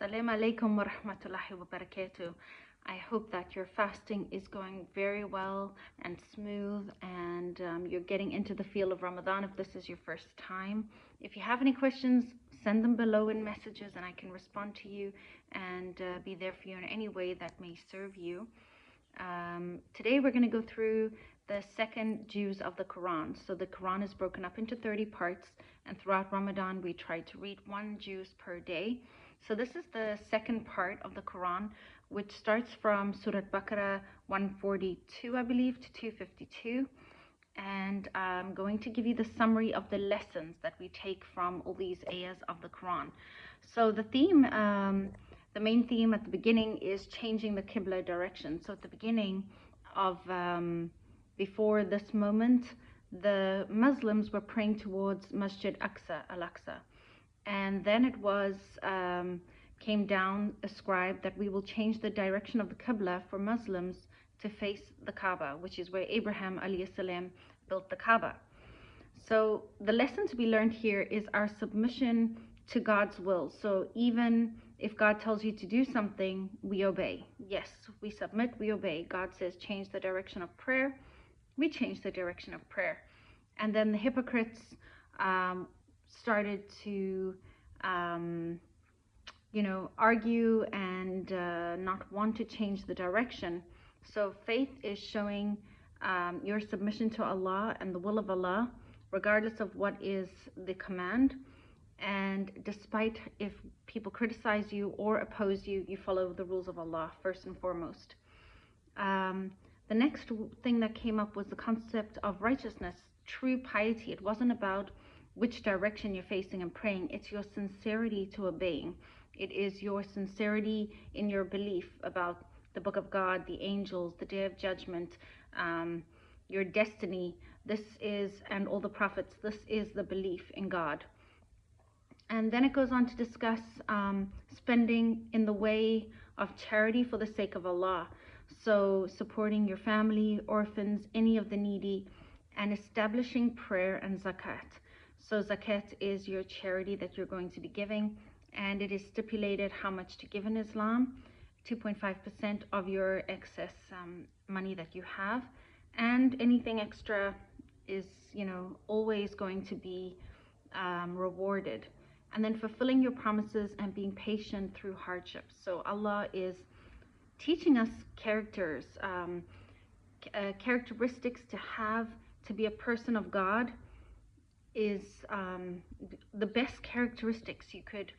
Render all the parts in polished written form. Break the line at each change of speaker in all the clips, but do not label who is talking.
Assalamu alaikum wa rahmatullahi wa barakatuh. I hope that your fasting is going very well and smooth, and you're getting into the feel of Ramadan if this is your first time. If you have any questions, send them below in messages and I can respond to you and be there for you in any way that may serve you. Today we're going to go through the second juz of the Quran. So the Quran is broken up into 30 parts, and throughout Ramadan we try to read one juz per day. So this is the second part of the Quran, which starts from Surah Al-Baqarah 142, I believe, to 252. And I'm going to give you the summary of the lessons that we take from all these ayahs of the Quran. So the theme, the main theme at the beginning is changing the Qiblah direction. So at the beginning of, before this moment, the Muslims were praying towards Masjid Al-Aqsa. And then it was, came down ascribed that we will change the direction of the Qiblah for Muslims to face the Kaaba, which is where Abraham alayhi salam built the Kaaba. So the lesson to be learned here is our submission to God's will. So even if God tells you to do something, we obey. Yes, we submit, we obey. God says change the direction of prayer, we change the direction of prayer. And then the hypocrites started to argue and not want to change the direction. So faith is showing your submission to Allah and the will of Allah, regardless of what is the command. And despite if people criticize you or oppose you, you follow the rules of Allah first and foremost. The next thing that came up was the concept of righteousness, true piety. It wasn't about which direction you're facing and praying. It's your sincerity to obeying. It is your sincerity in your belief about the Book of God, the angels, the Day of Judgment, your destiny. This is, and all the prophets, this is the belief in God. And then it goes on to discuss spending in the way of charity for the sake of Allah. So supporting your family, orphans, any of the needy, and establishing prayer and zakat. So zakat is your charity that you're going to be giving, and it is stipulated how much to give in Islam, 2.5% of your excess money that you have, and anything extra is, always going to be rewarded. And then fulfilling your promises and being patient through hardships. So Allah is teaching us characters, characteristics to have to be a person of God is the best characteristics you could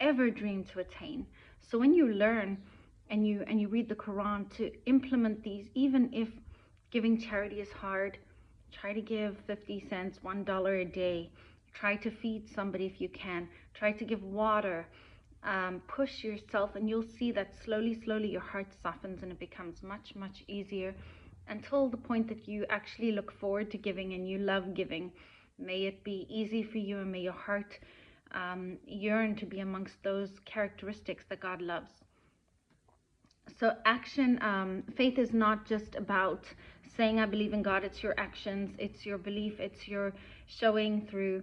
ever dream to attain. So when you learn and you read the Quran, to implement these, even if giving charity is hard, try to give 50 cents, $1 a day. Try to feed somebody if you can. Try to give water. Push yourself, and you'll see that slowly your heart softens and it becomes much easier, until the point that you actually look forward to giving and you love giving. May it be easy for you, and may your heart yearn to be amongst those characteristics that God loves. So action, faith is not just about saying I believe in God. It's your actions, it's your belief, it's your showing through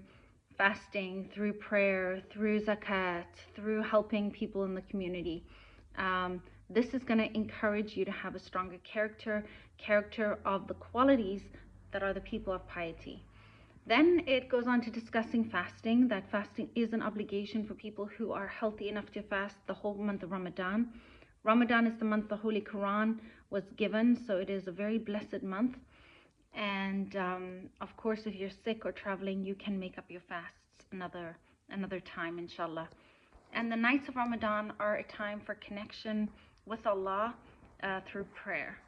fasting, through prayer, through zakat, through helping people in the community. This is going to encourage you to have a stronger character of the qualities that are the people of piety. Then it goes on to discussing fasting, that fasting is an obligation for people who are healthy enough to fast the whole month of Ramadan. Ramadan is the month the Holy Quran was given, so it is a very blessed month. And of course, if you're sick or traveling, you can make up your fasts another time, inshallah. And the nights of Ramadan are a time for connection with Allah through prayer.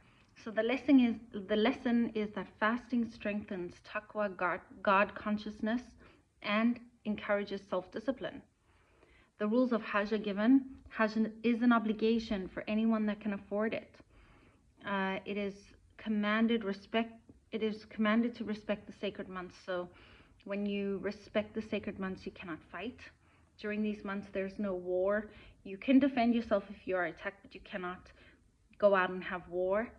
So the lesson is that fasting strengthens taqwa, God consciousness, and encourages self-discipline. The rules of Hajj are given. Hajj is an obligation for anyone that can afford it. It is commanded to respect the sacred months. So when you respect the sacred months, you cannot fight. During these months, there's no war. You can defend yourself if you are attacked, but you cannot go out and have war.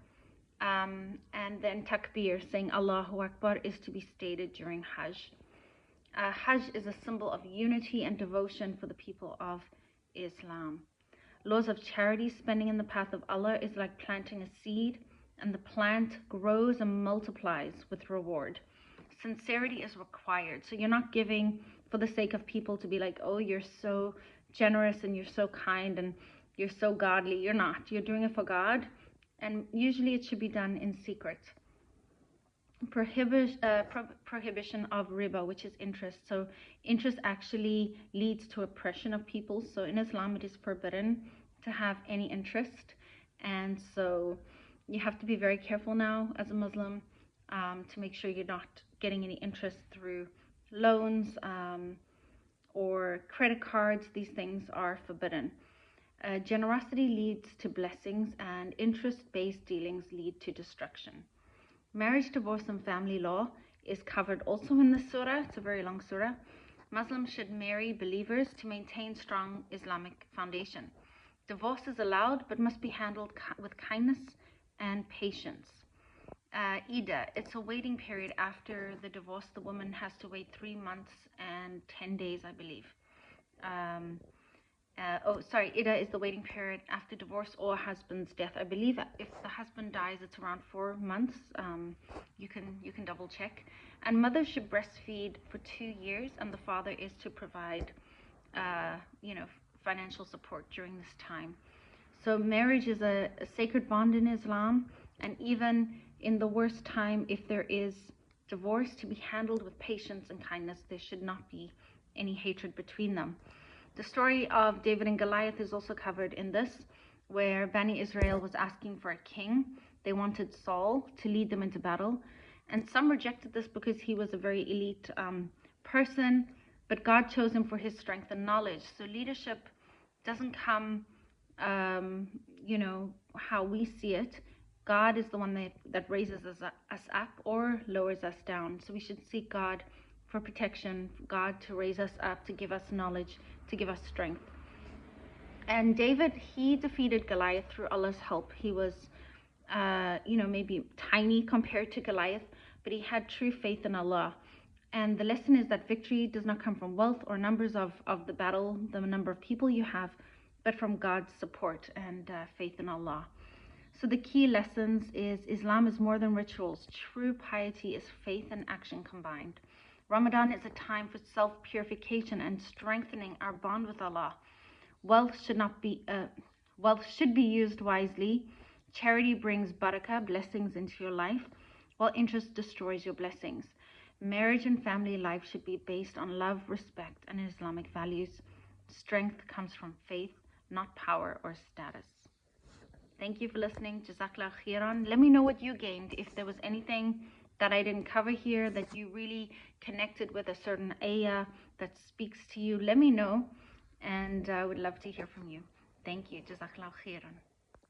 And then takbir, saying Allahu Akbar, is to be stated during Hajj. Hajj is a symbol of unity and devotion for the people of Islam. Laws of charity, spending in the path of Allah, is like planting a seed, and the plant grows and multiplies with reward. Sincerity is required. So you're not giving for the sake of people to be like, oh, you're so generous and you're so kind and you're so godly. You're not. You're doing it for God, and usually it should be done in secret. Prohibition of riba, which is interest. So interest actually leads to oppression of people. So in Islam, it is forbidden to have any interest, and so you have to be very careful now as a Muslim to make sure you're not getting any interest through loans or credit cards. These things are forbidden. Generosity leads to blessings, and interest-based dealings lead to destruction. Marriage, divorce, and family law is covered also in this surah. It's a very long surah. Muslims should marry believers to maintain strong Islamic foundation. Divorce is allowed, but must be handled with kindness and patience. Ida, it's a waiting period after the divorce. The woman has to wait 3 months and 10 days, I believe. Ida is the waiting period after divorce or husband's death. I believe if the husband dies, it's around 4 months. You can double check. And mothers should breastfeed for 2 years, and the father is to provide, financial support during this time. So marriage is a sacred bond in Islam, and even in the worst time, if there is divorce, to be handled with patience and kindness. There should not be any hatred between them. The story of David and Goliath is also covered in this, where Bani Israel was asking for a king. They wanted Saul to lead them into battle, and some rejected this because he was a very elite person, but God chose him for his strength and knowledge. So leadership doesn't come, how we see it. God is the one that raises us up or lowers us down. So we should seek God for protection, God to raise us up, to give us knowledge, to give us strength. And David, he defeated Goliath through Allah's help. He was, maybe tiny compared to Goliath, but he had true faith in Allah. And the lesson is that victory does not come from wealth or numbers of the battle, the number of people you have, but from God's support and faith in Allah. So the key lessons is Islam is more than rituals. True piety is faith and action combined. Ramadan is a time for self-purification and strengthening our bond with Allah. Wealth should be used wisely. Charity brings barakah, blessings into your life, while interest destroys your blessings. Marriage and family life should be based on love, respect, and Islamic values. Strength comes from faith, not power or status. Thank you for listening. Jazakallah khairan. Let me know what you gained. If there was anything that I didn't cover here that you really connected with, a certain ayah that speaks to you, let me know, and I would love to hear from you. Thank you. Jazakallah khairan.